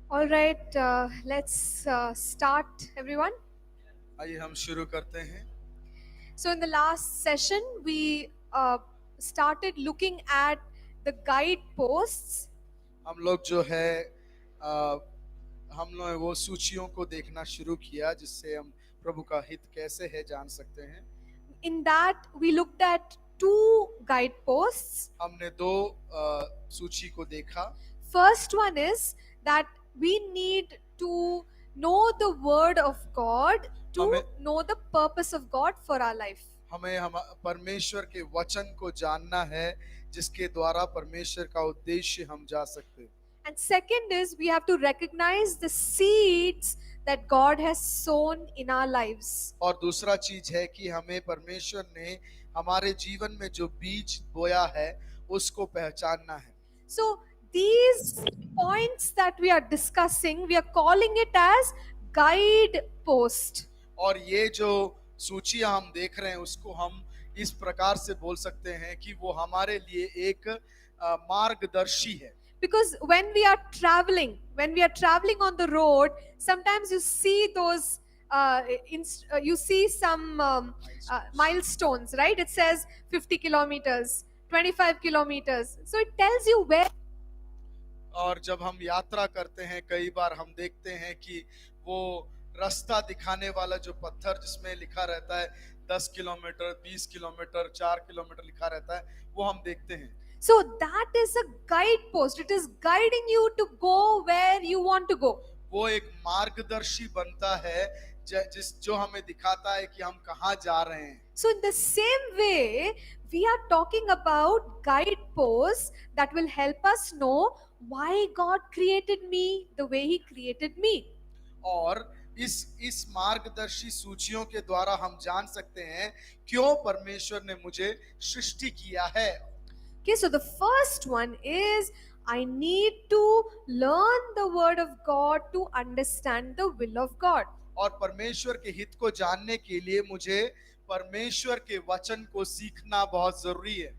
All right, let's start, everyone. आइए हम शुरू करते हैं। So, in the last session, we started looking at the guideposts, हम लोग जो है आ, हम लोग वो सूचियों को देखना शुरू किया जिससे हम प्रभु का हित कैसे है जान सकते हैं। in that, we looked at two guideposts. हमने दो सूची को देखा। First one is that we need to know the Word of God to हमें know the purpose of God for our life. हमें हम परमेश्वर के वचन को जानना है जिसके द्वारा परमेश्वर का उद्देश्य हम जा सकते हैं। And second is we have to recognize the seeds that God has sown in our lives. और दूसरा चीज है कि हमें परमेश्वर ने हमारे जीवन में जो बीज बोया है उसको पहचानना है। So these points that we are discussing, we are calling it as guidepost. और ये जो सूचियां हम देख रहे हैं उसको हम इस प्रकार से बोल सकते हैं कि वो हमारे लिए एक मार्गदर्शी है। Because when we are traveling on the road, sometimes you see those you see some milestones, right? It says 50 kilometers, 25 kilometers. So it tells you where. और जब हम यात्रा करते हैं कई बार हम देखते हैं कि वो रास्ता दिखाने वाला जो पत्थर जिसमें लिखा रहता है 10 किलोमीटर 20 किलोमीटर 4 किलोमीटर लिखा रहता है वो हम देखते हैं। So that is a guidepost. It is guiding you to go where you want to go. वो एक मार्गदर्शी बनता है जो हमें दिखाता है कि हम कहाँ जा रहे हैं। So in the same way, we are talking about guideposts that will help us know why God created me the way He created me. और इस मार्गदर्शी सूचियों के द्वारा हम जान सकते हैं क्यों परमेश्वर ने मुझे सृष्टि किया है। Okay, so the first one is I need to learn the word of God to understand the will of God. और परमेश्वर के हित को जानने के लिए मुझे परमेश्वर के वचन को सीखना बहुत जरूरी है।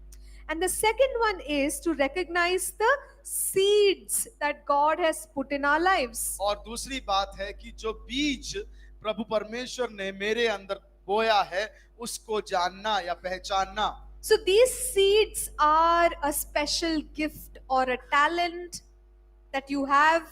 And the second one is to recognize the seeds that God has put in our lives. और दूसरी बात है कि जो बीज प्रभु परमेश्वर ने मेरे अंदर बोया है उसको जानना या पहचानना। So these seeds are a special gift or a talent that you have.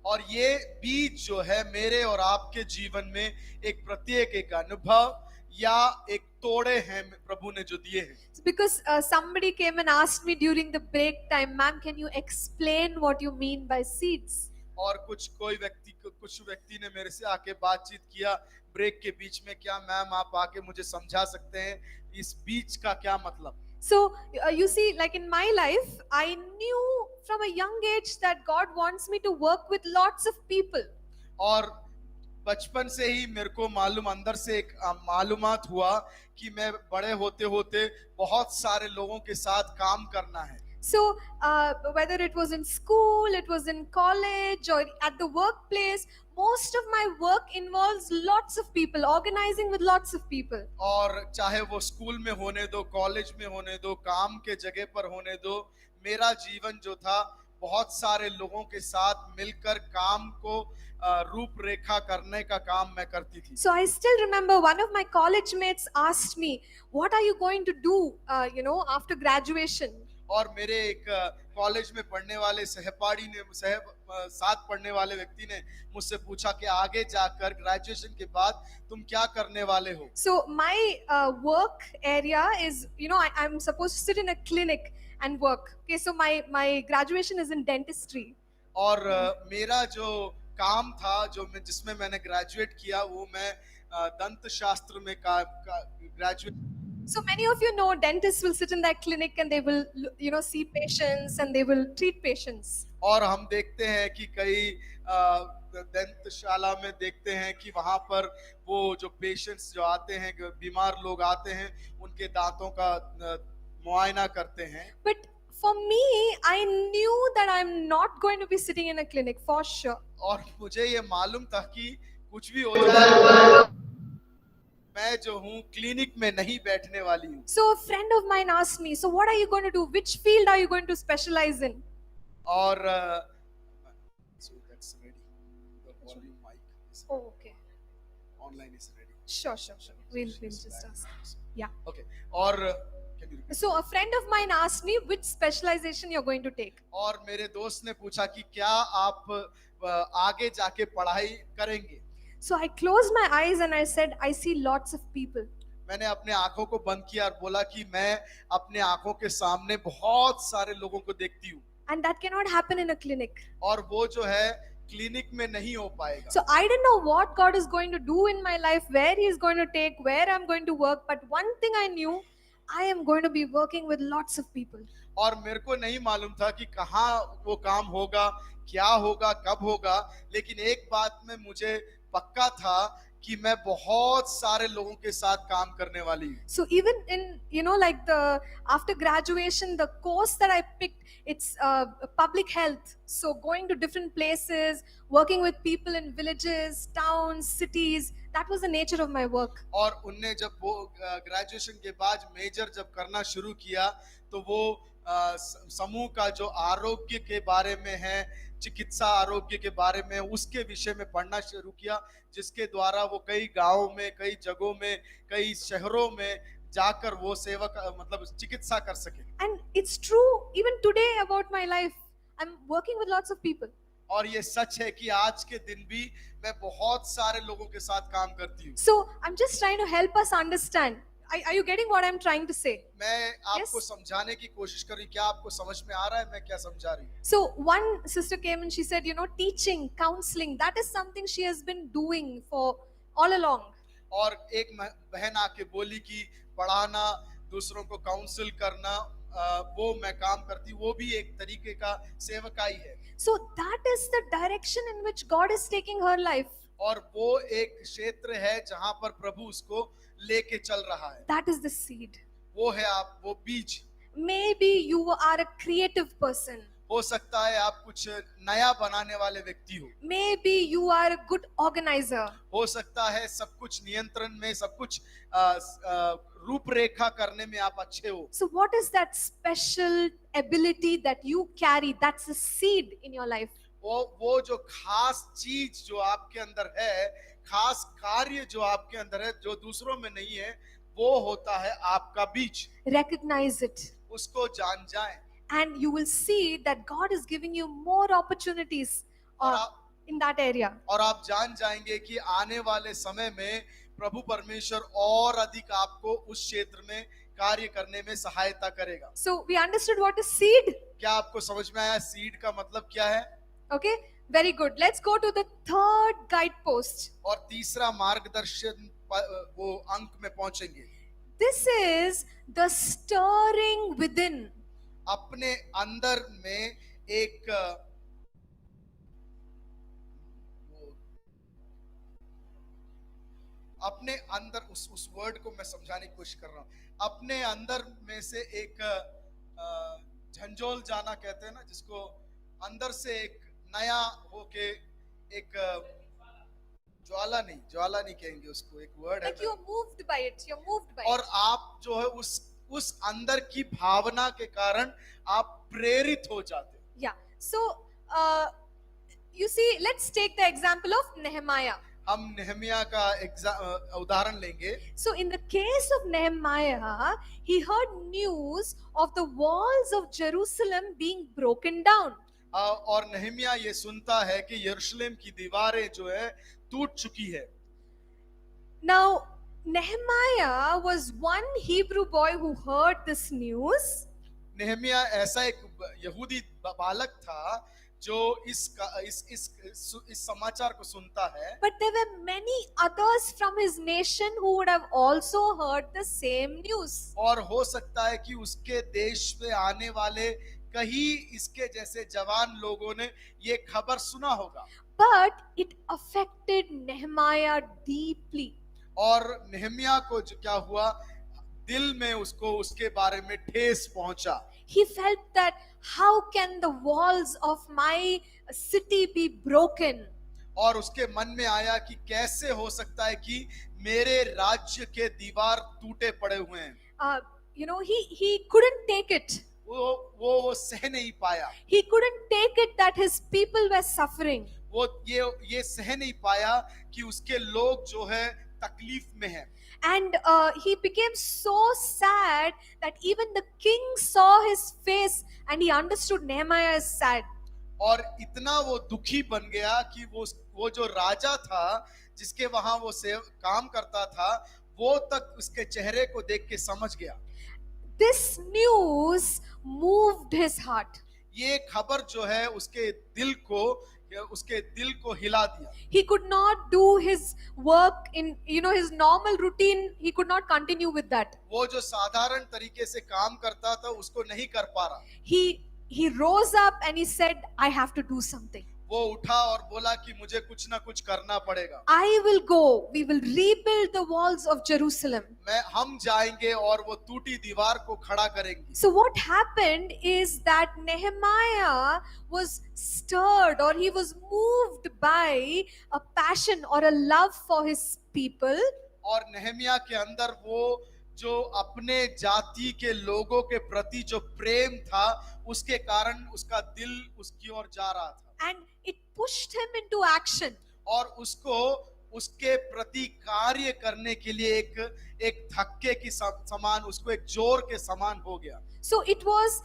और ये बीज जो है मेरे और आपके जीवन में एक प्रत्येक एक अनुभव या एक तोड़े हैं प्रभु ने जो दिए हैं। Because somebody came and asked me during the break time, ma'am, can you explain what you mean by seeds? और कुछ व्यक्ति ने मेरे से आके बातचीत किया ब्रेक के बीच में, क्या मैम आप आके मुझे समझा सकते हैं इस बीच का क्या मतलब। So you see, like in my life, I knew from a young age that God wants me to work with lots of people. और बचपन से ही मेरे को मालूम अंदर से एक मालूमात हुआ कि मैं बड़े होते होते बहुत सारे लोगों के साथ काम करना है। So whether it was in school, it was in college, or at the workplace, most of my work involves lots of people, organizing with lots of people. और चाहे वो स्कूल में होने दो, कॉलेज में होने दो, काम के जगह पर होने दो, मेरा जीवन जो था बहुत सारे लोगों के साथ मिलकर काम को रूपरेखा करने का काम मैं करती थी। So I still remember one of my college mates asked me, what are you going to do after graduation? और मेरे एक कॉलेज में पढ़ने वाले सहपाठी ने साथ पढ़ने वाले व्यक्ति ने मुझसे पूछा कि आगे जाकर ग्रेजुएशन के बाद तुम क्या करने वाले हो। So my work area is, I'm supposed to sit in a clinic and work. Okay, so my graduation is in dentistry. और मेरा जो काम था जिसमें मैंने ग्रेजुएट किया वो मैं दंत शास्त्र में graduate. So many of you know dentists will sit in that clinic and they will see patients and they will treat patients. और हम देखते हैं कि कई दंतशाला में देखते हैं कि वहां पर वो जो पेशेंट्स जो आते हैं, बीमार लोग आते हैं, उनके दांतों का मुआयना करते हैं। But for me, I knew that I'm not going to be sitting in a clinic for sure. और मुझे ये मालूम था कि कुछ भी हो जाए मैं जो हूँ क्लिनिक में नहीं बैठने वाली हूँ। So a friend of mine asked me, so what are you going to do? Which field are you going to specialize in? और volume mic is Oh, okay. online is ready. Sure. We'll just ask. Yeah. Okay. और can you repeat? So a friend of mine asked me which specialization you're going to take. और मेरे दोस्त ने पूछा कि क्या आप आगे जाके पढ़ाई करेंगे. So I closed my eyes and I said, I see lots of people. मैंने अपने आंखों को बंद किया और बोला कि मैं अपने आंखों के सामने बहुत सारे लोगों को देखती हूँ. And that cannot happen in a clinic. और वो जो है क्लिनिक में नहीं हो पाएगा. So I didn't know what God is going to do in my life, where He is going to take, where I'm going to work. But one thing I knew, I am going to be working with lots of people. और मेरे को नहीं मालूम था कि कहाँ वो काम होगा, क्या होगा, कब होगा. लेकिन एक बात में मुझे पक्का था कि मैं बहुत सारे लोगों के साथ काम करने वाली हूँ. So even in, like after graduation, the course that I picked, it's public health. So going to different places, working with people in villages, towns, cities, that was the nature of my work. और उनने जब वो graduation के बाद major जब करना शुरू किया तो वो समूह का जो आरोग्य के बारे में है, चिकित्सा आरोग्य के बारे में, उसके विषय में पढ़ना शुरू किया, जिसके द्वारा वो कई गांवों में, कई जगहों में, कई शहरों में जाकर वो सेवा मतलब चिकित्सा कर सके. And it's true even today about my life. I'm working with lots of people. और ये सच है कि आज के दिन भी मैं बहुत सारे लोगों के साथ काम करती हूँ. So I'm just trying to help us understand. Are you getting what I'm trying to say? मैं आपको Yes. समझाने की कोशिश कर रही. क्या आपको समझ में आ रहा है मैं क्या समझा रही हूँ? So one sister came and she said, teaching, counseling, that is something she has been doing for all along. और एक बहन आके बोली कि पढ़ाना, दूसरों को काउंसिल करना, वो मैं काम करती हूँ. वो भी एक तरीके का सेवकाई है. So that is the direction in which God is taking her life. और वो एक क्षेत्र है जहां पर प्रभु उसको लेके चल रहा है. That is the seed. वो है आप वो बीज. Maybe you are a creative person. हो सकता है आप कुछ नया बनाने वाले व्यक्ति हो. Maybe you are a good organizer. हो सकता है सब कुछ नियंत्रण में, सब कुछ रूपरेखा करने में आप अच्छे हो. So what is that special ability that you carry? That's a seed in your life. वो जो खास चीज जो आपके अंदर है, खास कार्य जो आपके अंदर है, जो दूसरों में नहीं है, वो होता है आपका बीज. Recognize it. उसको जान जाएं. And you will see that God is giving you more opportunities in that area. और आप जान जाएंगे कि आने वाले समय में प्रभु परमेश्वर और अधिक आपको उस क्षेत्र में कार्य करने में सहायता करेगा. So we understood what is seed. क्या आपको समझ में आया सीड का मतलब क्या है? Okay, very good. Let's go to the third guidepost. और तीसरा मार्गदर्शन वो अंक में पहुंचेंगे. This is the stirring within. अपने अंदर में एक अपने अंदर उस वर्ड को मैं समझाने की कोशिश कर रहा हूं. अपने अंदर में से एक झंझोल जाना कहते हैं ना, जिसको अंदर से एक नया होके एक ज्वाला नहीं कहेंगे उसको, एक वर्ड है. Like you're moved by it. You're moved by और it. आप जो है उस अंदर की भावना के कारण आप प्रेरित हो जाते. Yeah. So, you see, let's take the example of Nehemiah. हम नेहमिया का उदाहरण लेंगे. So, in the case of Nehemiah, he heard news of the walls of Jerusalem being broken down. और नेहमिया ये सुनता है कि यरूशलेम की दीवारें जो है टूट चुकी है. Now, Nehemiah was one Hebrew boy who heard this news. Nehemiah ऐसा एक यहूदी बालक था जो इस समाचार को सुनता है. But there were many others from his nation who would have also heard the same news. और हो सकता है कि उसके देश में आने वाले कई इसके जैसे जवान लोगों ने ये खबर सुना होगा. But it affected Nehemiah deeply. और नेहमिया को जो क्या हुआ, दिल में उसको उसके बारे में ठेस पहुंचा. He felt that how can the walls of my city be broken? और उसके मन में आया कि कैसे हो सकता है कि मेरे राज्य के दीवार टूटे पड़े हुए हैं. He couldn't take it. वो सह नहीं पाया. He couldn't take it that his people were suffering. वो ये सह नहीं पाया कि उसके लोग जो है तकलीफ में हैं। And he became so sad that even the king saw his face and he understood Nehemiah is sad. और इतना वो दुखी बन गया कि वो जो राजा था जिसके वहां वो काम करता था, वो तक उसके चेहरे को देख के समझ गया। This news moved his heart. ये खबर जो है उसके दिल को हिला दिया। He could not do his work in, his normal routine. He could not continue with that. वो जो साधारण तरीके से काम करता था उसको नहीं कर पा रहा। He rose up and he said, I have to do something. वो उठा और बोला कि मुझे कुछ ना कुछ करना पड़ेगा। I will go. We will rebuild the walls of Jerusalem. हम जाएंगे और वो टूटी दीवार को खड़ा करेंगे। So what happened is that Nehemiah was stirred, or he was moved by a passion or a love for his people. और नेहमिया के अंदर वो जो अपने जाति के लोगों के प्रति जो प्रेम था, उसके कारण उसका दिल उसकी ओर जा रहा था। And it pushed him into action. और उसको उसके प्रति कार्य करने के लिए एक धक्के की समान, उसको एक जोर के समान हो गया। So it was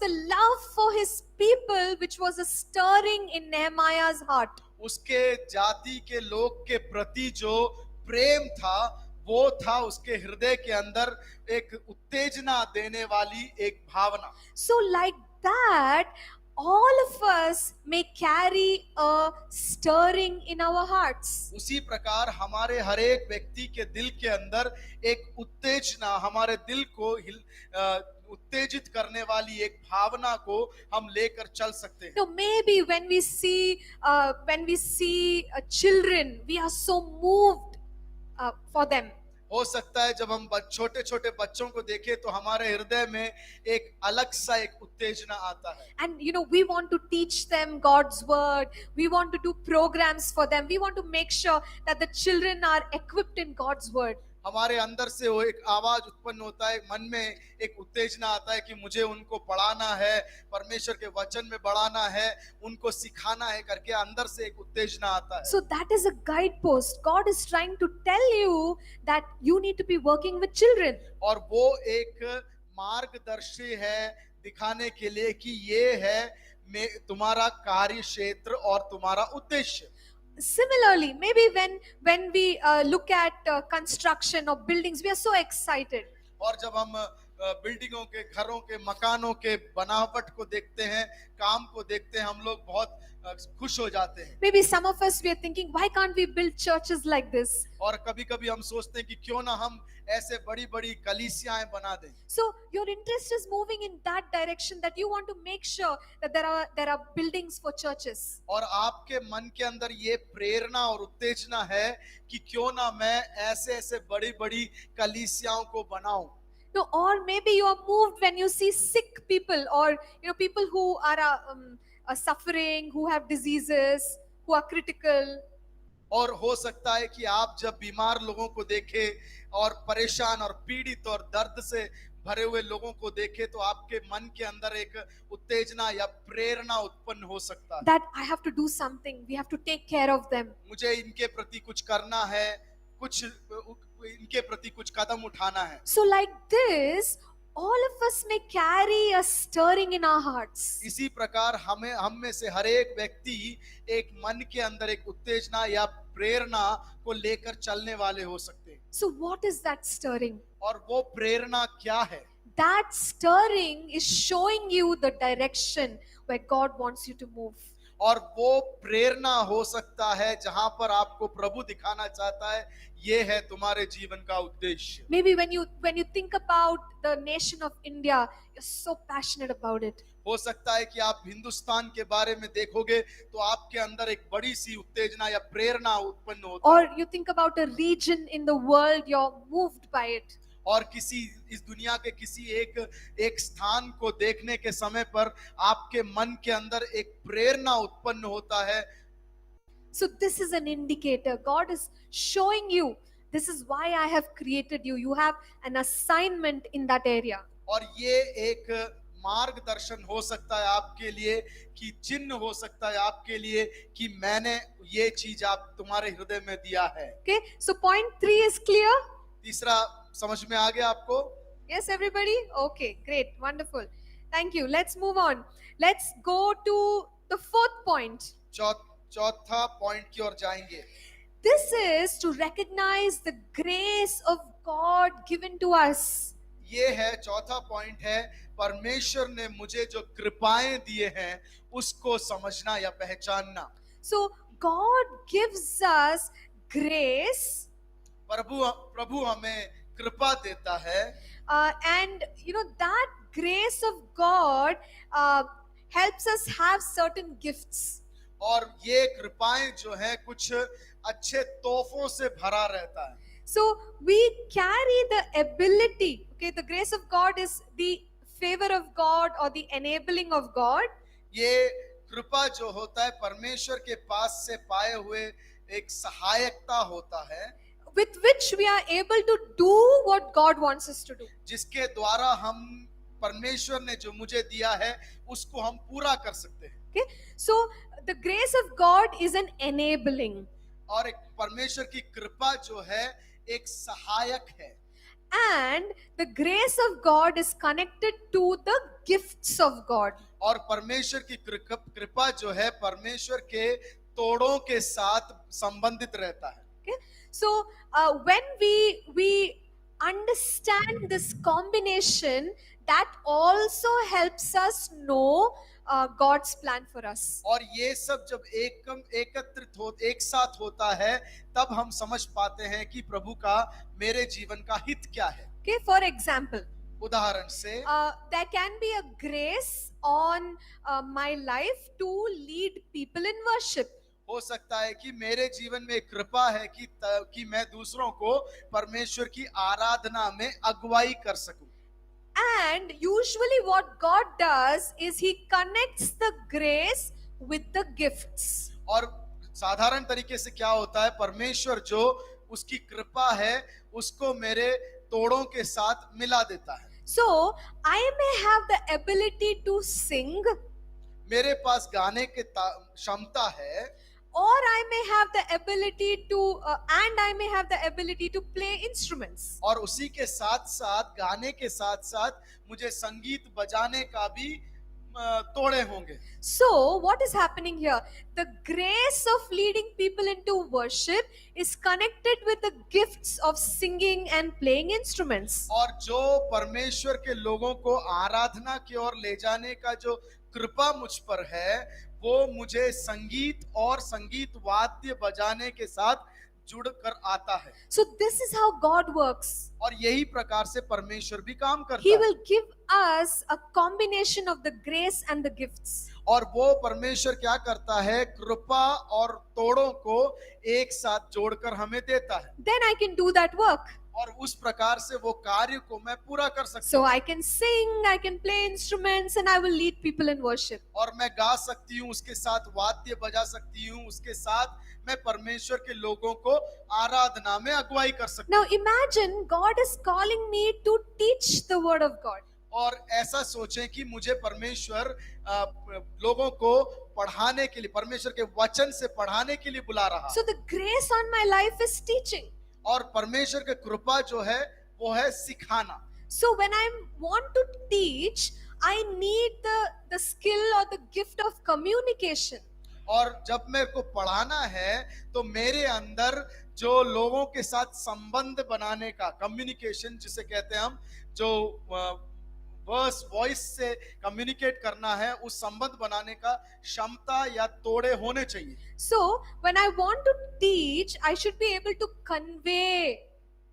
the love for his people which was a stirring in Nehemiah's heart. उसके जाति के लोग के प्रति जो प्रेम था, वो था उसके हृदय के अंदर एक उत्तेजना देने वाली एक भावना। So like that, all of us may carry a stirring in our hearts. उसी प्रकार हमारे हर एक व्यक्ति के दिल के अंदर एक उत्तेजना, हमारे दिल को उत्तेजित करने वाली एक भावना को हम लेकर चल सकते हैं। No, maybe when we see children, we are so moved for them. हो सकता है जब हम छोटे छोटे बच्चों को देखें तो हमारे हृदय में एक अलग सा एक उत्तेजना आता है। And we want to teach them God's word. We want to do programs for them. We want to make sure that the children are equipped in God's word. हमारे अंदर से वो एक आवाज उत्पन्न होता है, मन में एक उत्तेजना आता है कि मुझे उनको पढ़ाना है, परमेश्वर के वचन में बढ़ाना है, उनको सिखाना है करके अंदर से एक उत्तेजना आता है। So that is a guidepost. God is trying to tell you that you need to be working with children. और वो एक मार्गदर्शी है दिखाने के लिए कि ये है तुम्हारा कार्य क्षेत्र और तुम्हारा उद्देश्य। Similarly, maybe when we look at construction of buildings, we are so excited. और जब हम बिल्डिंगों के, घरों के, मकानों के बनावट को देखते हैं, काम को देखते हैं, हम लोग बहुत खुश हो जाते हैं। Maybe some of us, we are thinking, why can't we build churches like this? और कभी-कभी हम सोचते हैं कि क्यों ना हम ऐसे बड़ी-बड़ी कलीसियाएं बना दें। So your interest is moving in that direction, that you want to make sure that there are buildings for churches. और आपके मन के अंदर ये प्रेरणा और उत्तेजना है कि क्यों ना मैं ऐसे बड़ी-बड़ी कलीसियाओं को बनाऊं। No, or maybe you are moved when you see sick people, or people who are suffering, who have diseases, who are critical. और हो सकता है कि आप जब बीमार लोगों को देखें और परेशान और पीड़ित और दर्द से भरे हुए लोगों को देखें, तो आपके मन के अंदर एक उत्तेजना या प्रेरणा उत्पन्न हो सकता है। That I have to do something. We have to take care of them. मुझे इनके प्रति कुछ करना है, कुछ इनके प्रति कुछ कदम उठाना है। So like this, all of us may carry a stirring in our hearts. इसी प्रकार हम में से हर एक व्यक्ति एक मन के अंदर एक उत्तेजना या प्रेरणा को लेकर चलने वाले हो सकते हैं। So what is that stirring? और वो प्रेरणा क्या है? That stirring is showing you the direction where God wants you to move. और वो प्रेरणा हो सकता है जहां पर आपको प्रभु दिखाना चाहता है, ये है तुम्हारे जीवन का उद्देश्य। Maybe when you think about the nation of India, you're so passionate about it. हो सकता है कि आप हिंदुस्तान के बारे में देखोगे तो आपके अंदर एक बड़ी सी उत्तेजना या प्रेरणा उत्पन्न होती है। Or you think about a region in the world, you're moved by it. और इस दुनिया के किसी एक स्थान को देखने के समय पर आपके मन के अंदर एक प्रेरणा उत्पन्न होता है। So this is an indicator. God is showing you, this is why I have created you. You have an assignment in that area. और ये एक मार्गदर्शन हो सकता है आपके लिए, कि चिन्ह हो सकता है आपके लिए कि मैंने ये चीज आप तुम्हारे हृदय में दिया है। Okay, so point 3 is clear. तीसरा समझ में आ गया आपको? Yes, everybody? Okay, great, wonderful. Thank you. Let's move on. Let's go to the fourth point. चौथा पॉइंट की ओर जाएंगे। This is to recognize the grace of God given to us. ये है चौथा पॉइंट है, परमेश्वर ने मुझे जो कृपाएं दिए हैं उसको समझना या पहचानना। So, God gives us grace, प्रभु हमें कृपा देता है, and you know, that grace of God helps us have certain gifts. और ये कृपाएं जो है कुछ अच्छे तोहफों से भरा रहता है। So we carry the ability, okay, the grace of God is the favor of God or the enabling of God. ये कृपा जो होता है परमेश्वर के पास से पाए हुए एक सहायकता होता है, with which we are able to do what God wants us to do. जिसके द्वारा हम परमेश्वर ने जो मुझे दिया है उसको हम पूरा कर सकते हैं। Okay, so the grace of God is an enabling, और एक परमेश्वर की कृपा जो है एक सहायक है, and the grace of God is connected to the gifts of God. और परमेश्वर की कृपा जो है परमेश्वर के तोड़ों के साथ संबंधित रहता है। Okay, so when we understand this combination, that also helps us know God's plan for us. और ये सब जब एक साथ होता है तब हम समझ पाते हैं कि प्रभु का मेरे जीवन का हित क्या है। Okay, for example, उदाहरण से there can be a grace on my life to lead people in worship. हो सकता है कि मेरे जीवन में कृपा है कि मैं दूसरों को परमेश्वर की आराधना में अगुवाई कर सकूं। And usually what God does is he connects the grace with the gifts. और साधारण तरीके से क्या होता है, परमेश्वर जो उसकी कृपा है उसको मेरे तोड़ों के साथ मिला देता है। So I may have the ability to sing, मेरे पास गाने की क्षमता है, or I may have the ability to and I may have the ability to play instruments. और उसी के साथ साथ गाने के साथ साथ मुझे संगीत बजाने का भी तोड़े होंगे। So what is happening here? The grace of leading people into worship is connected with the gifts of singing and playing instruments. और जो परमेश्वर के लोगों को आराधना की ओर ले जाने का जो कृपा मुझ पर है वो मुझे संगीत और संगीत वाद्य बजाने के साथ जुड़ कर आता है। So this is how God works. और यही प्रकार से परमेश्वर भी काम करता He है। will give us a combination of the grace and the gifts. और वो परमेश्वर क्या करता है, कृपा और तोड़ों को एक साथ जोड़कर हमें देता है। Then I can do that work. और उस प्रकार से वो कार्य को मैं पूरा कर सकता So हूँ। I can sing, I can play instruments, and I will lead people in worship. और मैं गा सकती हूँ, उसके साथ वाद्य बजा सकती हूँ, उसके साथ मैं परमेश्वर के लोगों को आराधना में अगुवाई कर सकती Now imagine God is calling me to teach the word of God. हूँ। और ऐसा सोचें कि मुझे परमेश्वर लोगों को पढ़ाने के लिए, परमेश्वर के वचन से पढ़ाने के लिए बुला रहा। So the grace on my life is teaching. और परमेश्वर की कृपा जो है वो है सिखाना। So when I want to teach, I need the skill or the gift of communication. और जब मेरे को पढ़ाना है तो मेरे अंदर जो लोगों के साथ संबंध बनाने का, कम्युनिकेशन जिसे कहते हैं हम, जो वॉइस से कम्युनिकेट करना है, उस संबंध बनाने का क्षमता या तोड़े होने चाहिए। So when I want to teach, I should be able to convey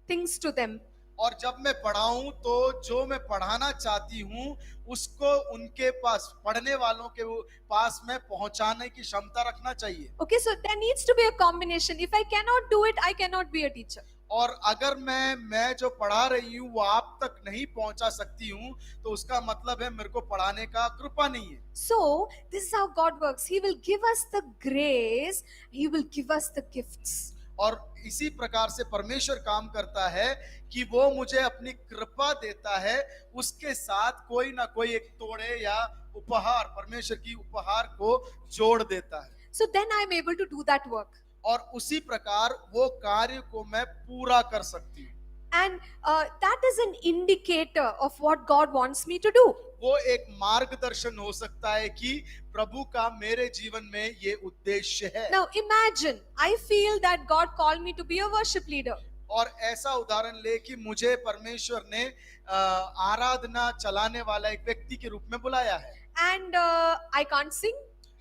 things to them. और जब मैं पढ़ाऊं तो जो मैं पढ़ाना चाहती हूं उसको उनके पास, पढ़ने वालों के पास में पहुंचाने की क्षमता रखना चाहिए। Okay, so there needs to be a combination. If I cannot do it, I cannot be a teacher. और अगर मैं जो पढ़ा रही हूँ वो आप तक नहीं पहुंचा सकती हूँ तो उसका मतलब है मेरे को पढ़ाने का कृपा नहीं है। So this is how God works. He will give us the grace. He will give us the gifts. और इसी प्रकार से परमेश्वर काम करता है कि वो मुझे अपनी कृपा देता है, उसके साथ कोई ना कोई एक तोड़े या उपहार, परमेश्वर की उपहार को जोड़ देता है, So then I'm able to do that work. और उसी प्रकार वो कार्य को मैं पूरा कर सकती हूँ। And that is an indicator of what God wants me to do. वो एक मार्गदर्शन हो सकता है कि प्रभु का मेरे जीवन में ये उद्देश्य है। Now imagine, I feel that God called me to be a worship leader. और ऐसा उदाहरण ले कि मुझे परमेश्वर ने आराधना चलाने वाला एक व्यक्ति के रूप में बुलाया है, And I can't sing,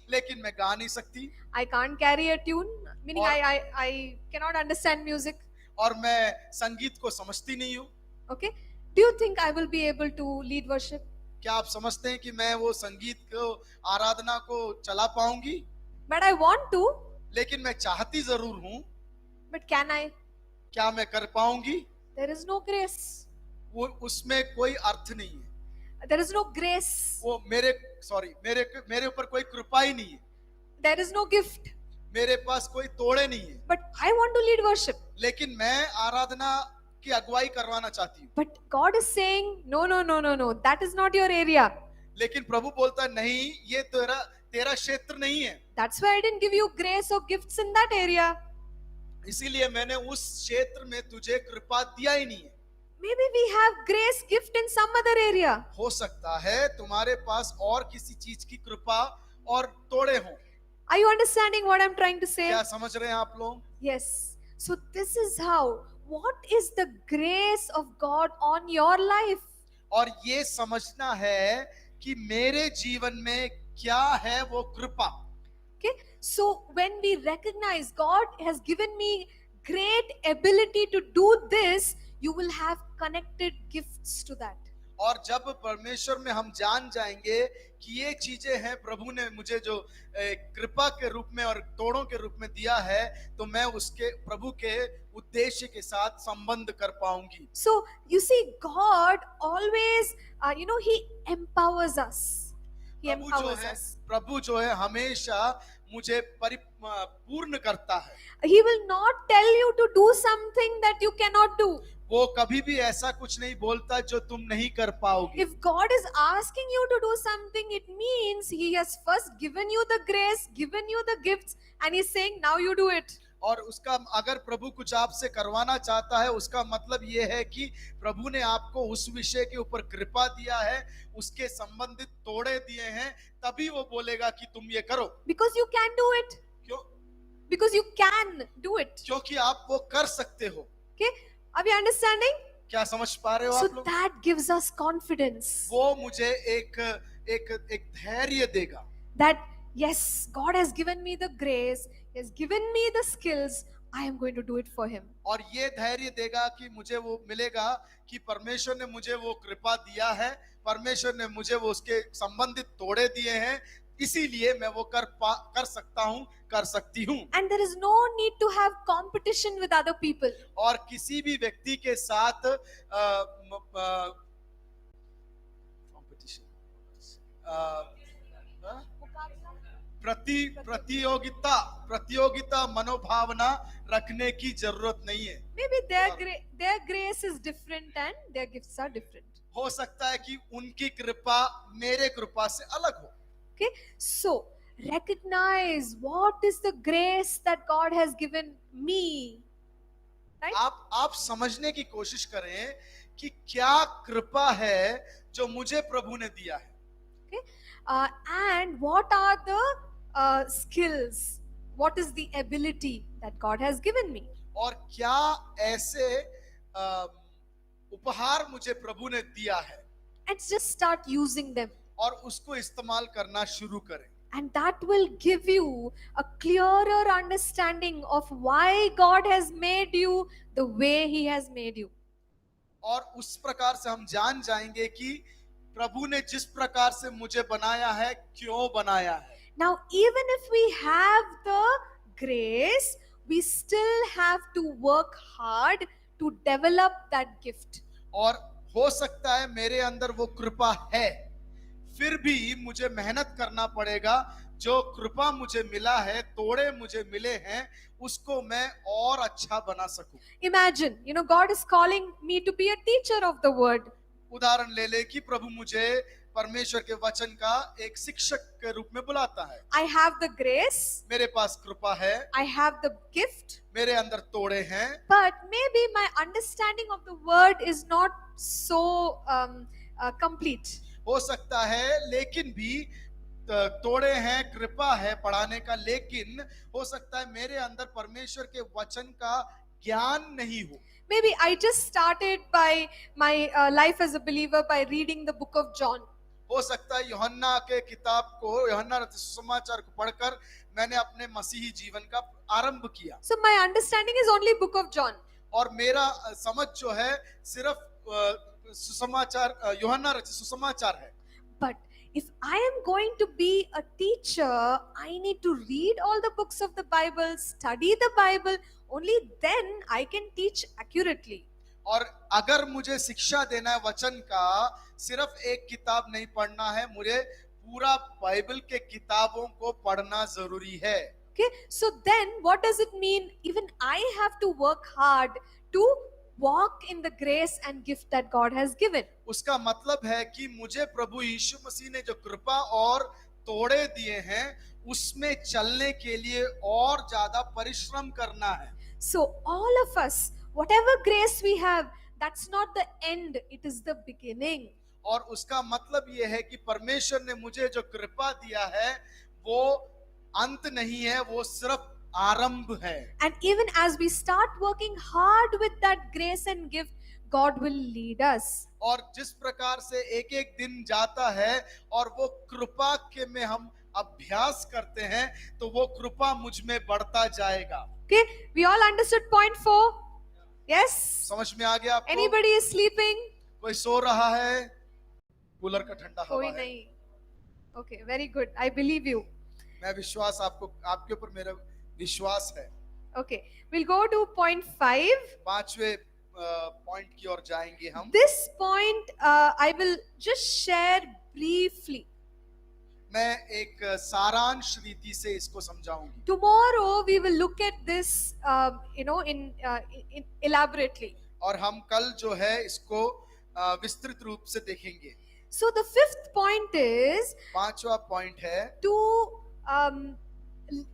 लेकिन मैं गा नहीं सकती, I can't carry a tune, meaning Or- I cannot understand music. और मैं संगीत को समझती नहीं हूँ। Okay? Do you think I will be able to lead worship? क्या आप समझते हैं कि मैं वो संगीत को, आराधना को चला पाऊंगी? But I want to, लेकिन मैं चाहती जरूर हूँ। but can I? क्या मैं कर पाऊंगी? There is no grace. वो उसमें कोई अर्थ नहीं है। There is no grace. वो मेरे ऊपर कोई कृपा ही नहीं है, There is no gift. मेरे पास कोई तोड़े नहीं है, But I want to lead worship. लेकिन मैं आराधना की अगुवाई करवाना चाहती हूँ। But God is saying, no, that is not your area. लेकिन प्रभु बोलता है नहीं, ये तेरा क्षेत्र नहीं है, That's why I didn't give you grace or gifts in that area. इसीलिए मैंने उस क्षेत्र में तुझे कृपा दिया ही नहीं है। Maybe we have grace, gift in some other area. हो सकता है तुम्हारे पास और किसी चीज की कृपा और तोड़े हों। Are you understanding what I'm trying to say? क्या समझ रहे हैं आप लोग? Yes. So this is how, what is the grace of God on your life? और ये समझना है कि मेरे जीवन में क्या है वो कृपा। Okay. So when we recognize God has given me great ability to do this, you will have connected gifts to that. और जब परमेश्वर में हम जान जाएंगे कि ये चीजें हैं प्रभु ने मुझे जो कृपा के रूप में और तोड़ों के रूप में दिया है, तो मैं उसके प्रभु के उद्देश्य के साथ संबंध कर पाऊंगी। So you see, God always, He empowers us. He empowers us. प्रभु जो है हमेशा मुझे पूर्ण करता है। He will not tell you to do something that you cannot do. वो कभी भी ऐसा कुछ नहीं बोलता जो तुम नहीं कर पाओगे। If God is asking you to do something, it means He has first given you the grace, given you the gifts, and He's saying, now you do it. और उसका अगर प्रभु कुछ आपसे करवाना चाहता है, उसका मतलब ये है कि प्रभु ने आपको उस विषय के ऊपर कृपा दिया है, उसके संबंधित तोड़े दिए हैं, तभी वो बोलेगा कि तुम ये करो। Because you can do it. क्यों? Because you can do it. क्योंकि आप वो कर सकते हो। Okay? Are you understanding? क्या समझ पा रहे हो So आप लोग? that gives us confidence वो मुझे एक धैर्य देगा that yes, God has given me the grace, He has given me the skills, I am going to do it for Him. और ये धैर्य देगा कि मुझे वो मिलेगा कि परमेश्वर ने मुझे वो कृपा दिया है, परमेश्वर ने मुझे वो उसके संबंधित तोड़े दिए हैं, इसीलिए मैं वो कर सकता हूँ, कर सकती हूँ। And there is no need to have competition with other people. और किसी भी व्यक्ति के साथ प्रतियोगिता मनोभावना रखने की जरूरत नहीं है। Maybe their grace is different and their gifts are different. हो सकता है कि उनकी कृपा मेरे कृपा से अलग हो। Okay, so recognize what is the grace that God has given me. Right? आप समझने की कोशिश करें कि क्या कृपा है जो मुझे प्रभु ने दिया है। Okay, and what are the skills? What is the ability that God has given me? और क्या ऐसे उपहार मुझे प्रभु ने दिया है, And just start using them. और उसको इस्तेमाल करना शुरू करें। And that will give you a clearer understanding of why God has made you the way He has made you. और उस प्रकार से हम जान जाएंगे कि प्रभु ने जिस प्रकार से मुझे बनाया है, क्यों बनाया है। Now, even if we have the grace, we still have to work hard to develop that gift. और हो सकता है मेरे अंदर वो कृपा है, फिर भी मुझे मेहनत करना पड़ेगा जो कृपा मुझे मिला है, तोड़े मुझे मिले हैं, उसको मैं और अच्छा बना सकूं। Imagine, God is calling me to be a teacher of the word. उदाहरण ले ले कि प्रभु मुझे परमेश्वर के वचन का एक शिक्षक के रूप में बुलाता है। I have the grace, मेरे पास कृपा है, I have the gift, मेरे अंदर तोड़े हैं, but maybe my understanding of the word is not so complete. हो सकता है, लेकिन भी तोड़े हैं, कृपा है पढ़ाने का, लेकिन हो सकता है मेरे अंदर परमेश्वर के वचन का ज्ञान नहीं हो। Maybe I just started by my life as a believer by reading the book of John. हो सकता है यूहन्ना के किताब को, यूहन्ना रचित सुसमाचार को पढ़कर मैंने अपने मसीही जीवन का आरंभ किया, So my understanding is only book of John. और मेरा समझ जो है सिर्फ सुसमाचार, यूहन्ना रचित सुसमाचार है। But if I am going to be a teacher, I need to read all the books of the Bible, study the Bible, only then I can teach accurately. और अगर मुझे शिक्षा देना है वचन का, सिर्फ एक किताब नहीं पढ़ना है, मुझे पूरा बाइबल के किताबों को पढ़ना जरूरी है। Okay, so then what does it mean? Even I have to work hard to walk in the grace and gift that God has given. उसका मतलब है कि मुझे प्रभु यीशु मसीह ने जो कृपा और तोड़े दिए हैं, उसमें चलने के लिए और ज्यादा परिश्रम करना है। So all of us, whatever grace we have, that's not the end, it is the beginning. और उसका मतलब यह है कि परमेश्वर ने मुझे जो कृपा दिया है, वो अंत नहीं है, वो सिर्फ आरंभ है। And even as we start working hard with that grace and gift, God will lead us. और जिस प्रकार से एक एक दिन जाता है और वो कृपा के में हम अभ्यास करते हैं, तो वो कृपा मुझ में बढ़ता जाएगा। Okay, we all understood point 4? Yes? समझ में आ गया आपको? Anybody is sleeping? कोई सो रहा है? कूलर का ठंडा हवा कोई है। नहीं. Okay, very good. I believe you. मैं विश्वास, आपको आपके ऊपर मेरा विश्वास है। Okay, we'll go to point 5. पांचवें पॉइंट की ओर जाएंगे हम। This point I will just share briefly. मैं एक सारांश रीति से इसको समझाऊंगी। Tomorrow we will look at this, in elaborately. और हम कल जो है इसको विस्तृत रूप से देखेंगे। So the 5th point is पांचवा पॉइंट है to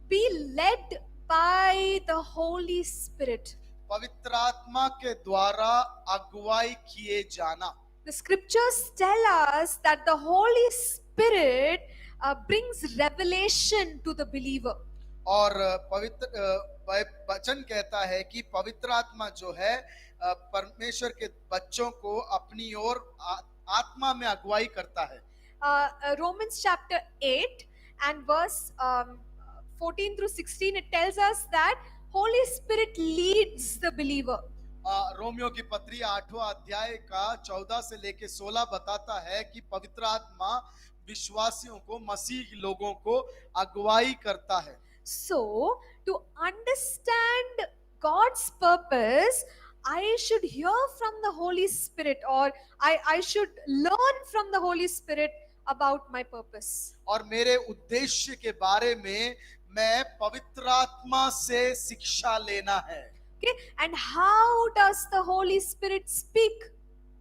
be led by the Holy Spirit. पवित्र आत्मा के द्वारा अगुवाई किए जाना। The scriptures tell us that the Holy Spirit brings revelation to the believer. और पवित्र वचन कहता है कि पवित्र आत्मा जो है परमेश्वर के बच्चों को अपनी ओर आत्मा में अगुवाई करता है। Romans chapter 8 and verse 14 through 16, it tells us that Holy Spirit leads the believer. Romeo की पत्री 8वां अध्याय का 14 से लेके 16 बताता है कि पवित्र आत्मा विश्वासियों को, मसीह लोगों को अगुवाई करता है। So, to understand God's purpose, I should hear from the Holy Spirit, or I should learn from the Holy Spirit about my purpose. और मेरे उद्देश्य के बारे में मैं पवित्र आत्मा से शिक्षा लेना है। Okay, and how does the Holy Spirit speak?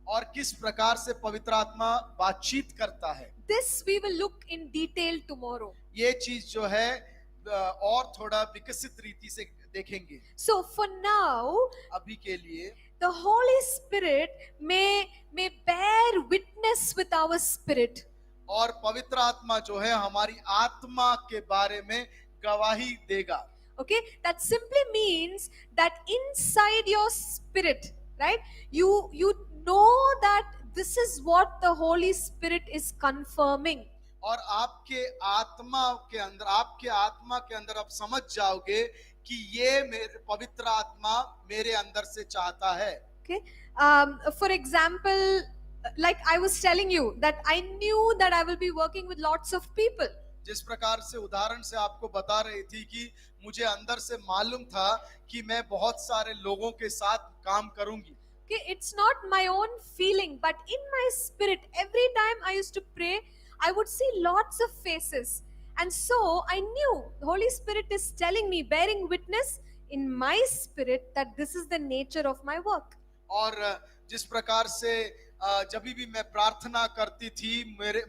और किस प्रकार से पवित्र आत्मा बातचीत करता है, This we will look in detail tomorrow. ये चीज जो है और थोड़ा विकसित रीति से देखेंगे। So for now, अभी के लिए the Holy Spirit may bear witness with our spirit. और पवित्र आत्मा जो है हमारी आत्मा के बारे में गवाही देगा। Okay, that simply means that inside your spirit, right, you know that this is what the Holy Spirit is confirming. और आपके आत्मा के अंदर आप समझ जाओगे कि ये मेरे पवित्र आत्मा मेरे अंदर से चाहता है। Okay, for example, like I was telling you that I knew that I will be working with lots of people. जिस प्रकार से उदाहरण से आपको बता रही थी कि मुझे अंदर से मालूम था कि मैं बहुत सारे लोगों के साथ काम करूंगी। Okay, it's not my own feeling, but in my spirit, every time I used to pray, I would see lots of faces, And so I knew the Holy Spirit is telling me, bearing witness in my spirit, that this is the nature of my work. और जिस प्रकार से जब भी मैं प्रार्थना करती थी,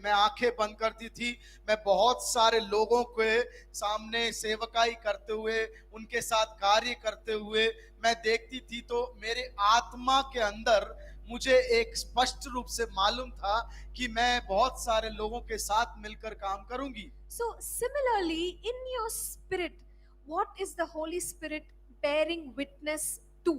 मैं आंखें बंद करती थी, मैं बहुत सारे लोगों के सामने सेवकाई करते हुए, उनके साथ कार्य करते हुए मैं देखती थी, तो मेरे आत्मा के अंदर मुझे एक स्पष्ट रूप से मालूम था कि मैं बहुत सारे लोगों के साथ मिलकर काम करूंगी। So similarly, in your spirit, what is the Holy Spirit bearing witness to?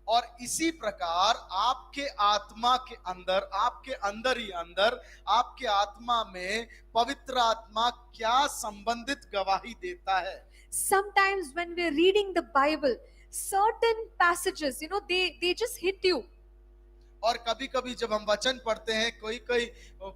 और इसी प्रकार आपके आत्मा के अंदर, आपके अंदर ही अंदर, आपके आत्मा में पवित्र आत्मा क्या संबंधित गवाही देता है। Sometimes when we're reading the Bible, certain passages, they just hit you. और कभी कभी जब हम वचन पढ़ते हैं, कोई कोई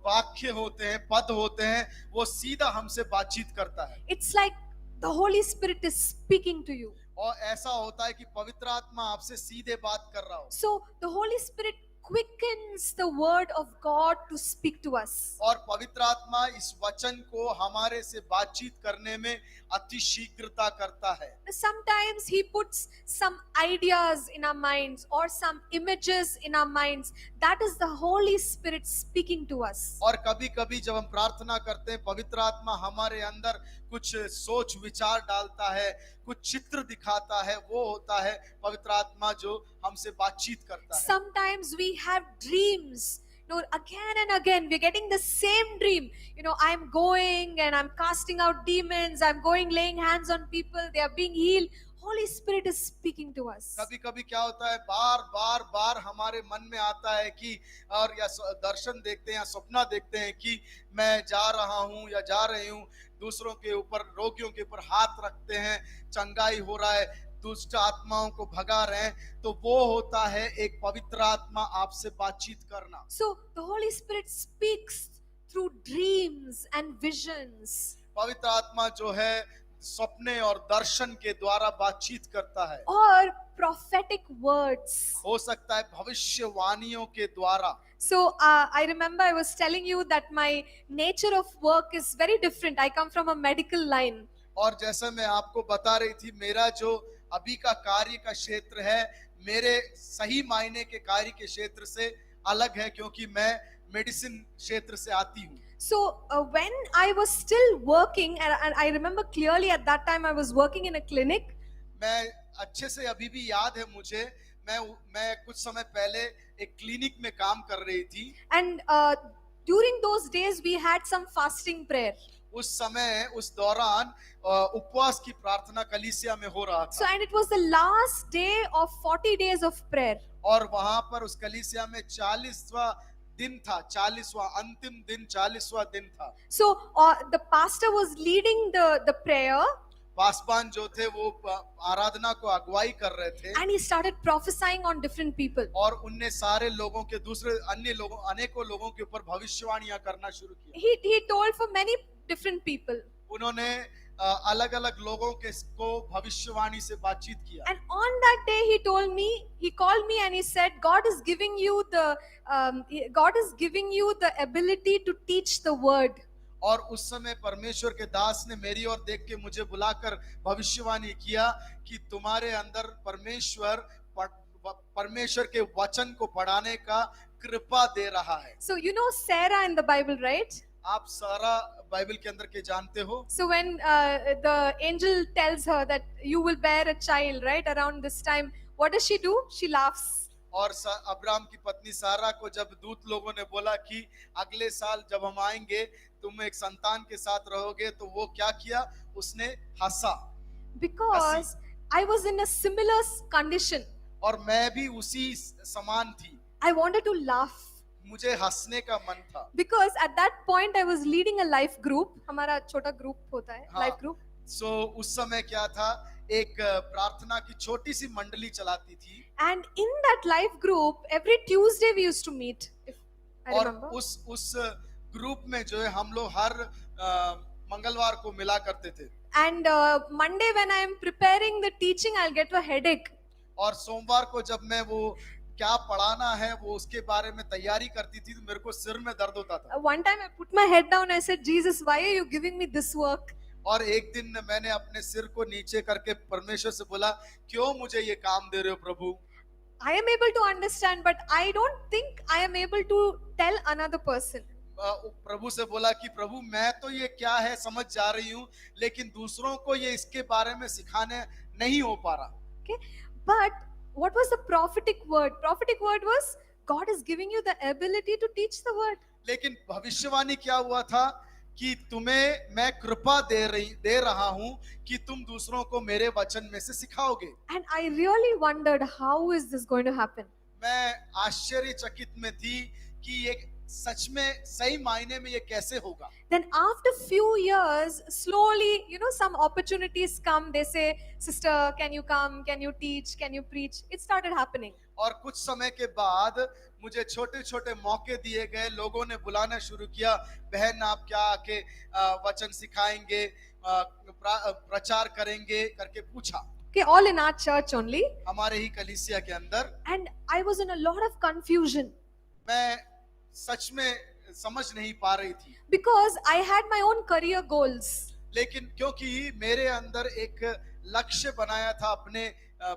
वाक्य होते हैं, पद होते हैं, वो सीधा हमसे बातचीत करता है। It's like the Holy Spirit is speaking to you. और ऐसा होता है कि पवित्र आत्मा आपसे सीधे बात कर रहा हो। So the Holy Spirit quickens the word of God to speak to us. और पवित्र आत्मा इस वचन को हमारे से बातचीत करने में अति शीघ्रता करता है। Sometimes he puts some ideas in our minds or some images in our minds. That is the Holy Spirit speaking to us. और कभी कभी जब हम प्रार्थना करते हैं, पवित्र आत्मा हमारे अंदर कुछ सोच विचार डालता है, कुछ चित्र दिखाता है, वो होता है पवित्र आत्मा जो हमसे बातचीत करता है। Sometimes we have dreams. Again and again we're getting the same dream. I'm going and I'm casting out demons. I'm going laying hands on people. They are being healed. Holy Spirit is speaking to us. कभी कभी क्या होता है, बार बार हमारे मन में आता है कि, और या दर्शन देखते हैं या सपना देखते हैं कि मैं जा रहा हूँ या जा रही हूँ, दूसरों के ऊपर, रोगियों के ऊपर हाथ रखते हैं, चंगाई हो रहा है, दुष्ट आत्माओं को भगा रहे हैं, तो वो होता है एक पवित्र आत्मा आपसे बातचीत करना। So the Holy Spirit speaks through dreams and visions. पवित्र आत्मा जो है सपने और दर्शन के द्वारा बातचीत करता है, Or prophetic words. हो सकता है भविष्यवाणियों के द्वारा। So I remember I was telling you that my nature of work is very different. I come from a medical line. और जैसा मैं आपको बता रही थी, मेरा जो अभी का कार्य का क्षेत्र है, मेरे सही मायने के कार्य के क्षेत्र से अलग है, क्योंकि मैं मेडिसिन क्षेत्र से आती हूँ। So when I was still working, and I remember clearly at that time I was working in a clinic. मैं अच्छे से अभी भी याद है मुझे, मैं कुछ समय पहले एक क्लिनिक में काम कर रही थी। And during those days we had some fasting prayer. उस समय, उस दौरान उपवास की प्रार्थना कलीसिया में हो रहा So था। and it was the last day of 40 days of prayer. और वहां पर उस कलीसिया में 40वां दिन था, 40वां अंतिम दिन, 40वां दिन था। So the pastor was leading the prayer. Paswan जो थे वो आराधना को अगुवाई कर रहे थे, And he started prophesying on different people. और उनने सारे लोगों के, दूसरे अन्य लोगों, अनेकों लोगों के ऊपर भविष्यवाणियां करना शुरू किया। He told for many different people. उन्होंने अलग अलग लोगों के को भविष्यवाणी से बातचीत किया। And on that day he called me and he said, God is giving you the ability to teach the word. और उस समय परमेश्वर के दास ने मेरी ओर देख के मुझे बुलाकर भविष्यवाणी किया कि तुम्हारे अंदर परमेश्वर के वचन को पढ़ाने का कृपा दे रहा है। So you know Sarah in the Bible, right? आप सारा बाइबल के अंदर के जानते हो। So when the angel tells her that you will bear a child, right, around this time, what does she do? She laughs. और Abraham की पत्नी सारा को जब दूत लोगों ने बोला कि अगले साल जब हम आएंगे तुम एक संतान के साथ रहोगे, तो वो क्या किया, उसने हंसा। Because I was in a similar condition. और मैं भी उसी समान थी, I wanted to laugh. मुझे हंसने का मन था। Because at that point I was leading a life group. हमारा छोटा group होता है, हाँ, life group. So उस समय क्या था, एक प्रार्थना की छोटी सी मंडली चलाती थी। And in that life group, every Tuesday we used to meet. If I और remember. उस ग्रुप में जो है हम लोग हर मंगलवार को मिला करते थे। And Monday when I am preparing the teaching, I'll get a headache. और सोमवार को जब मैं वो क्या पढ़ाना है वो उसके बारे में तैयारी करती थी तो मेरे को सिर में दर्द होता था। One time I put my head down, I said, Jesus, why are you giving me this work? और एक दिन मैंने अपने सिर को नीचे करके परमेश्वर से बोला, क्यों मुझे ये काम दे रहे हो प्रभु? I am able to understand, but I don't think I am able to tell another person. प्रभु से बोला कि प्रभु मैं तो ये क्या है समझ जा रही हूँ, लेकिन दूसरों को ये इसके बारे में सिखाने नहीं हो पा रहा। Okay, but what was the prophetic word? Prophetic word was God is giving you the ability to teach the word. लेकिन भविष्यवाणी क्या हुआ था कि तुम्हें मैं कृपा दे रहा हूं कि तुम दूसरों को मेरे वचन में से सिखाओगे। And I really wondered, how is this going to happen? मैं आश्चर्यचकित में थी कि ये सच में सही मायने में ये कैसे होगा। Then after few years, slowly, some opportunities come. They say, sister, can you come? Can you teach? Can you preach? It started happening. और कुछ समय के बाद मुझे छोटे छोटे मौके दिए गए, लोगों ने बुलाना शुरू किया, बहन आप क्या आके वचन सिखाएंगे, प्रचार करेंगे करके पूछा। Okay, all in our church only. हमारे ही कलीसिया के अंदर। And I was in a lot of confusion मैं सच में समझ नहीं पा रही थी, because I had my own career goals. लेकिन क्योंकि मेरे अंदर एक लक्ष्य बनाया था अपने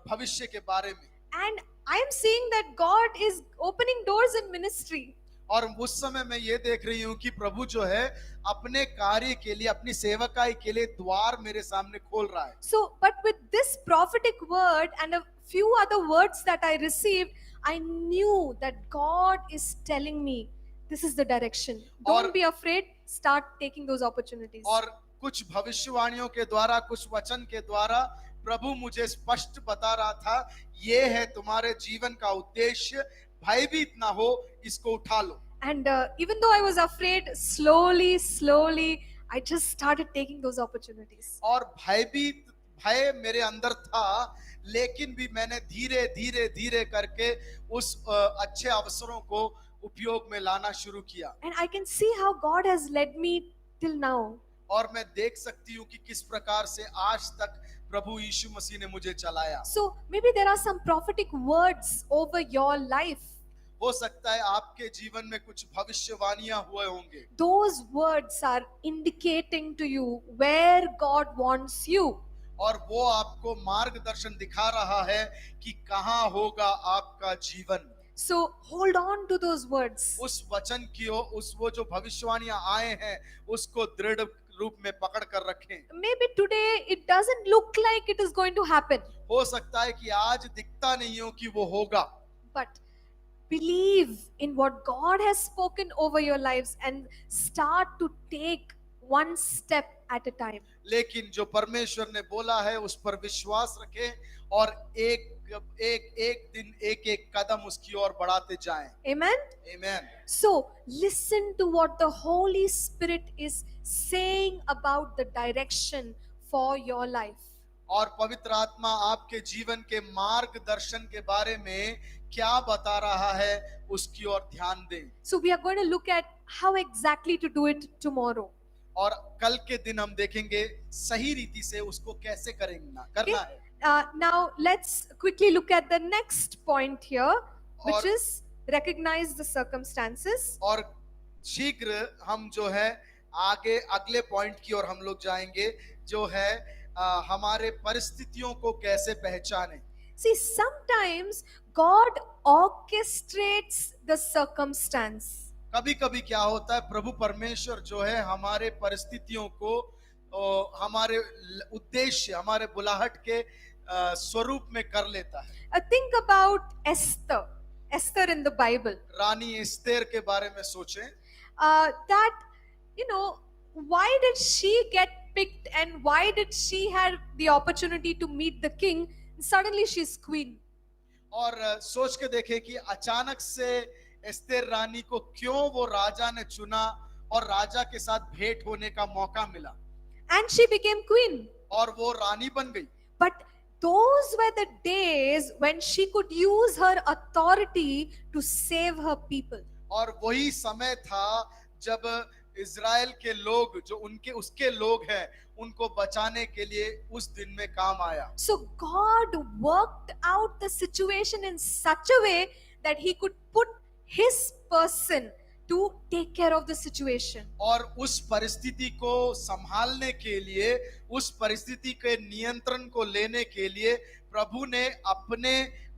भविष्य के बारे में। And I am seeing that God is opening doors in ministry. और उस समय मैं ये देख रही हूँ कि प्रभु जो है अपने कार्य के लिए, अपनी सेवकाई के लिए द्वार मेरे सामने खोल रहा है। So, but with this prophetic word and a few other words that I received, I knew that God is telling me this is the direction. Don't be afraid, start taking those opportunities. और कुछ भविष्यवाणियों के द्वारा, कुछ वचन के द्वारा प्रभु मुझे स्पष्ट बता रहा था, ये है तुम्हारे जीवन का उद्देश्य, भयभीत ना हो, इसको उठा लो। And even though I was afraid, slowly, I just started taking those opportunities. और भय मेरे अंदर था, लेकिन भी मैंने धीरे करके उस अच्छे अवसरों को उपयोग में लाना शुरू किया। And I can see how God has led me till now. और मैं देख सकती हूँ कि किस प्रकार से आज तक प्रभु यीशु मसीह ने मुझे चलाया। So maybe there are some prophetic words over your life. हो सकता है आपके जीवन में कुछ भविष्यवाणियां हुए होंगे। Those words are indicating to you where God wants you. और वो आपको मार्गदर्शन दिखा रहा है कि कहाँ होगा आपका जीवन। So hold on to those words. उस वचन की वो जो भविष्यवाणियां आए हैं उसको दृढ़ रूप में पकड़ कर रखें। Maybe today it doesn't look like it is going to happen. हो सकता है कि आज दिखता नहीं हो कि वो होगा, But believe in what God has spoken over your lives and start to take one step at a time. लेकिन जो परमेश्वर ने बोला है उस पर विश्वास रखें और एक दिन एक कदम उसकी ओर बढ़ाते जाएं। Amen. Amen. So listen to what the Holy Spirit is saying about the direction for your life. और पवित्र आत्मा आपके जीवन के मार्गदर्शन के बारे में क्या बता रहा है उसकी ओर ध्यान दें। So we are going to look at how exactly to do it tomorrow. और कल के दिन हम देखेंगे सही रीति से उसको कैसे करना है। Now let's quickly look at the next point here, which is recognize the circumstances. और शीघ्र हम जो है आगे अगले पॉइंट की ओर हम लोग जाएंगे, जो है हमारे परिस्थितियों को कैसे पहचाने। See, sometimes God orchestrates the circumstance. कभी कभी क्या होता है, प्रभु परमेश्वर जो है हमारे परिस्थितियों को हमारे उद्देश्य, हमारे बुलाहट के स्वरूप में कर लेता है। Think about Esther in the Bible. Rani Esther के बारे में सोचें। That, why did she get picked and why did she have the opportunity to meet the king? Suddenly she's queen. और सोच के देखें कि अचानक से एस्तेर रानी को क्यों वो राजा ने चुना और राजा के साथ भेंट होने का मौका मिला। And she became queen. और वो रानी बन गई। But those were the days when she could use her authority to save her people. और वही समय था जब इज़राइल के लोग जो उसके लोग हैं उनको बचाने के लिए उस दिन में काम आया। So God worked out the situation in such a way that he could put his person to take care of the situation. और उस परिस्थिति को संभालने के लिए, उस परिस्थिति के नियंत्रण को लेने के लिए प्रभु ने अपने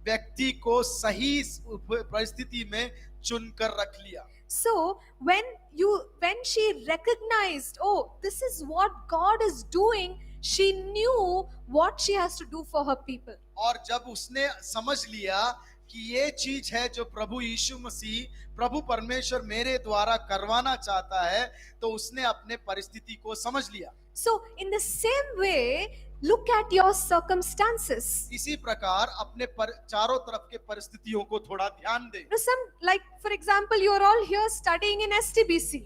व्यक्ति को सही परिस्थिति में चुनकर रख लिया। So when she recognized, oh, this is what God is doing, she knew what she has to do for her people. और जब उसने समझ लिया कि ये चीज है जो प्रभु यीशु मसीह, प्रभु परमेश्वर मेरे द्वारा करवाना चाहता है, तो उसने अपने परिस्थिति को समझ लिया। So in the same way, look at your circumstances. इसी प्रकार अपने चारों तरफ के परिस्थितियों को थोड़ा ध्यान दे। Some, like for example, you are all here studying in STBC.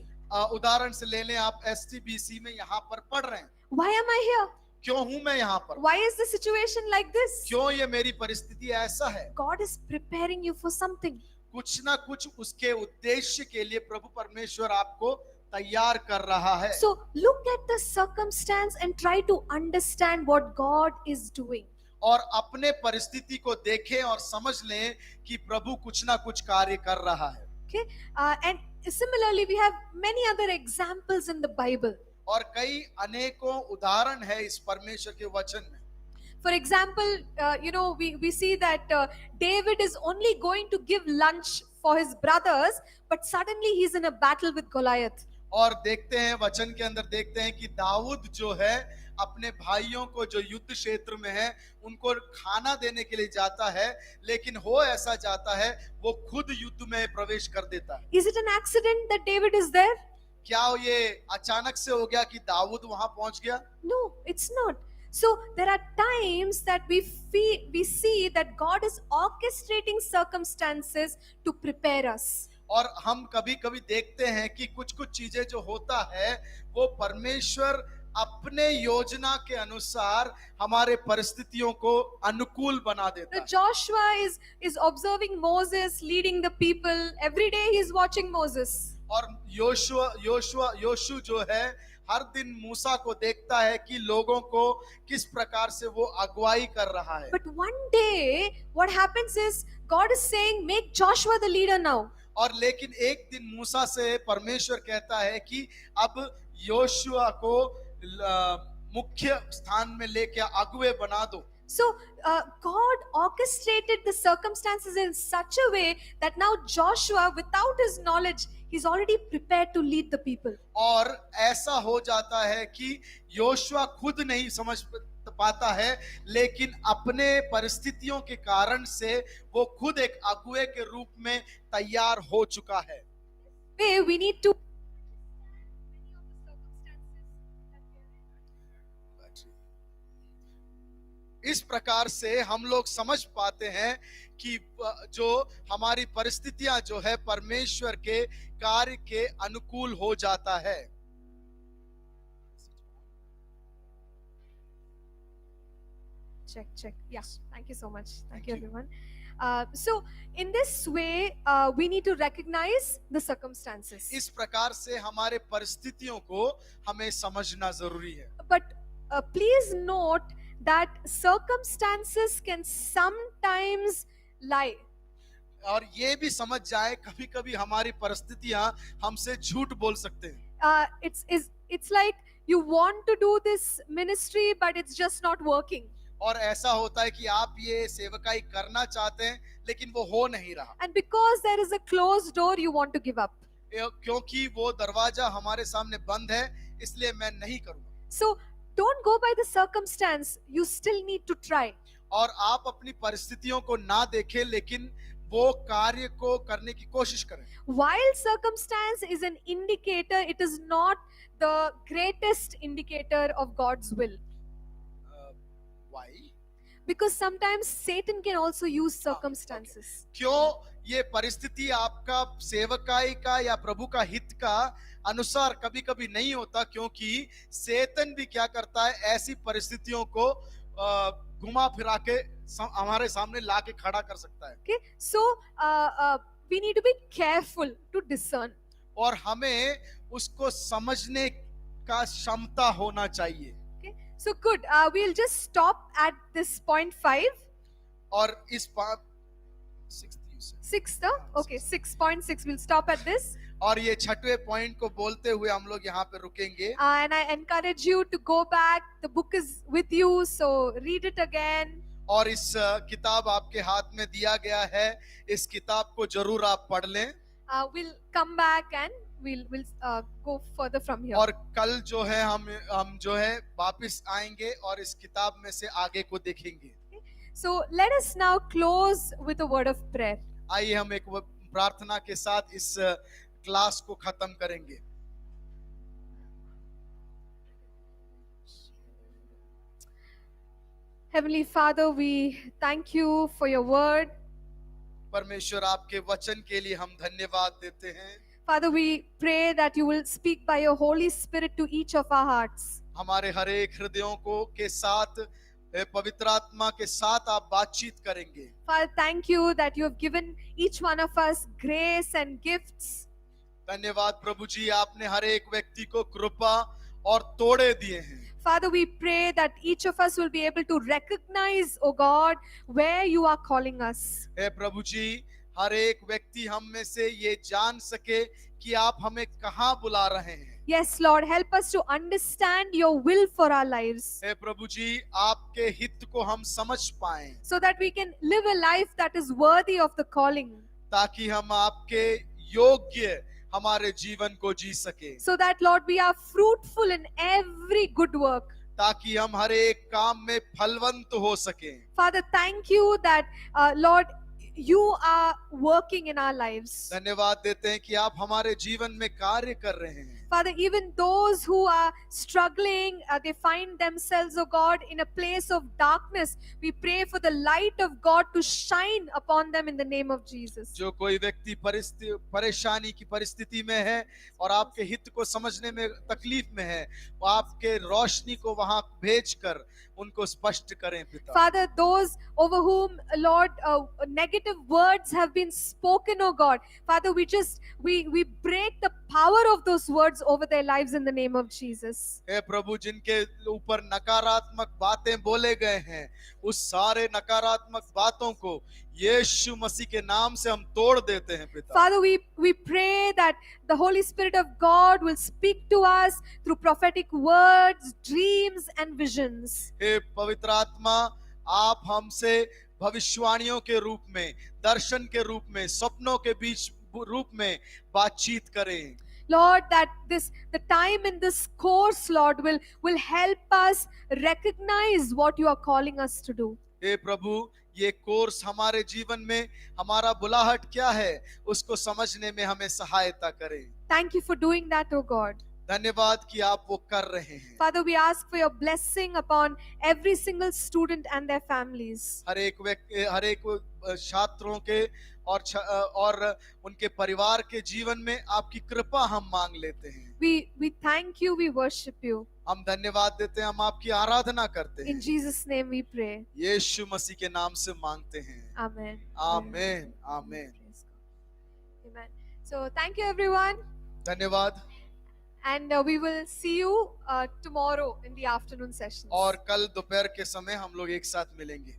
उदाहरण से ले लें, आप STBC में यहाँ पर पढ़ रहे हैं। Why am I here? क्यों हूं मैं यहाँ पर? Why is the situation like this? क्यों ये मेरी परिस्थिति ऐसा है? God is preparing you for something. कुछ ना कुछ उसके उद्देश्य के लिए प्रभु परमेश्वर आपको तैयार कर रहा है। So look at the circumstance and try to understand what God is doing. और अपने परिस्थिति को देखें और समझ लें कि प्रभु कुछ ना कुछ कार्य कर रहा है। Okay, and similarly we have many other examples in the Bible. और कई अनेकों उदाहरण है इस परमेश्वर के वचन में। For example, we see that David is only going to give lunch for his brothers, but suddenly he's in a battle with Goliath. और देखते हैं वचन के अंदर, देखते हैं कि दाऊद जो है अपने भाइयों को जो युद्ध क्षेत्र में है उनको खाना देने के लिए जाता है, लेकिन हो ऐसा जाता है वो खुद युद्ध में प्रवेश कर देता है। Is it an accident that David is there? क्या ये अचानक से हो गया कि दाऊद वहां पहुंच गया? No, it's not. So there are times that we see that God is orchestrating circumstances to prepare us. और हम कभी कभी देखते हैं कि कुछ कुछ चीजें जो होता है वो परमेश्वर अपने योजना के अनुसार हमारे परिस्थितियों को अनुकूल बना देता है। Joshua is observing Moses leading the people. Every day he is watching Moses. और योशु जो है हर दिन मूसा को देखता है कि लोगों को किस प्रकार से वो अगुवाई कर रहा है। But one day what happens is God is saying, make Joshua the leader now. और लेकिन एक दिन मूसा से परमेश्वर कहता है कि अब योशुआ को मुख्य स्थान में लेके अगुवे बना दो। So God orchestrated the circumstances in such a way that now Joshua, without his knowledge, he's already prepared to lead the people. और ऐसा हो जाता है कि योशुआ खुद नहीं समझ पाता है, लेकिन अपने परिस्थितियों के कारण से वो खुद एक अगुवे के रूप में तैयार हो चुका है। We need to इस प्रकार से हम लोग समझ पाते हैं कि जो हमारी परिस्थितियां जो है परमेश्वर के कार्य के अनुकूल हो जाता है। check. Yes, thank you so much. Thank you everyone. So in this way we need to recognize the circumstances. इस प्रकार से हमारे परिस्थितियों को हमें समझना जरूरी है। But please note that circumstances can sometimes lie. और ये भी समझ जाए कभी कभी हमारी परिस्थितियां हमसे झूठ बोल सकते हैं। It's like you want to do this ministry but it's just not working. और ऐसा होता है कि आप ये सेवकाई करना चाहते हैं लेकिन वो हो नहीं रहा। And because there is a closed door you want to give up. क्योंकि वो दरवाजा हमारे सामने बंद है, इसलिए मैं नहीं करूंगा। So don't go by the circumstance, you still need to try. और आप अपनी परिस्थितियों को ना देखें, लेकिन वो कार्य को करने की कोशिश करें। While circumstance is an indicator, it is not the greatest indicator of God's will. Why? Because sometimes Satan can also use circumstances. क्यों ये परिस्थिति आपका सेवकाई का या प्रभु का हित का अनुसार कभी कभी नहीं होता, क्योंकि शैतान भी क्या करता है, ऐसी परिस्थितियों को घुमा फिरा के हमारे सामने ला के खड़ा कर सकता है। Okay, so we need to be careful to discern. और हमें उसको समझने का क्षमता होना चाहिए। Okay, so good. We'll just stop at this point 5. और इस 6th से। Sixth, okay, 6.6. We'll stop at this. और ये छठवें पॉइंट को बोलते हुए हम लोग यहाँ पे रुकेंगे। And I encourage you to go back. The book is with you, so read it again. और इस किताब आपके हाथ में दिया गया है, इस किताब को जरूर आप पढ़ लें। We'll come back and we'll go further from here. और कल जो है हम जो है वापस आएंगे और इस किताब में से आगे को देखेंगे। So let us now close with a word of prayer. आइए हम एक प्रार्थना के साथ इस क्लास को खत्म करेंगे। Heavenly Father, we thank you for your word. परमेश्वर आपके वचन के लिए हम धन्यवाद देते हैं। Father, we pray that you will speak by your Holy Spirit to each of our hearts. हमारे हर एक हृदयों को के साथ पवित्र आत्मा के साथ आप बातचीत करेंगे। Father, thank you that you have given each one of us grace and gifts. धन्यवाद प्रभु जी, आपने हर एक व्यक्ति को कृपा और तोड़े दिए हैं। Father, we pray that each of us will be able to recognize, oh God, where you are calling us. हे प्रभु जी, हर एक व्यक्ति हम में से ये जान सके कि आप हमें कहाँ बुला रहे हैं। Yes, Lord, help us to understand your will for our lives, हे प्रभु जी, आपके हित को हम समझ पाएं, so that we can live a life that is worthy of the calling, ताकि हम आपके योग्य हमारे जीवन को जी सके, so that, Lord, we are fruitful in every good work. ताकि हम हर एक काम में फलवंत हो सके। Father, thank you that, Lord, you are working in our lives. धन्यवाद देते हैं कि आप हमारे जीवन में कार्य कर रहे हैं। Father, even those who are struggling, they find themselves, oh God, in a place of darkness. We pray for the light of God to shine upon them in the name of Jesus. जो कोई व्यक्ति परेशानी की परिस्थिति में है और आपके हित को समझने में तकलीफ में है, वो आपके रोशनी को वहां भेजकर उनको स्पष्ट करें पिता। Father, those over whom, Lord, negative words have been spoken, oh God, Father, we break the power of those words over their lives in the name of Jesus. हे प्रभु, जिनके ऊपर नकारात्मक बातें बोले गए हैं, उस सारे नकारात्मक बातों को यीशु मसीह के नाम से हम तोड़ देते हैं पिता। Father, we pray that the Holy Spirit of God will speak to us through prophetic words, dreams and visions. हे पवित्र आत्मा, आप हमसे भविष्यवाणियों के रूप में, दर्शन के रूप में, सपनों के बीच रूप में बातचीत करें। Lord, that the time in this course, Lord, will help us recognize what you are calling us to do. हे प्रभु, ये कोर्स हमारे जीवन में हमारा बुलाहट क्या है, उसको समझने में हमें सहायता करें। Thank you for doing that, oh God. धन्यवाद कि आप वो कर रहे हैं। Father, we ask for your blessing upon every single student and their families. हर एक छात्रों के और उनके परिवार के जीवन में आपकी कृपा हम मांग लेते हैं। We thank you, we worship you. हम धन्यवाद देते हैं, हम आपकी आराधना करते हैं। In Jesus' name we pray. यीशु मसीह के नाम से मांगते हैं। Amen. Amen, amen. Praise God. Amen. So thank you everyone, धन्यवाद। and we will see you tomorrow in the afternoon sessions. और कल दोपहर के समय हम लोग एक साथ मिलेंगे।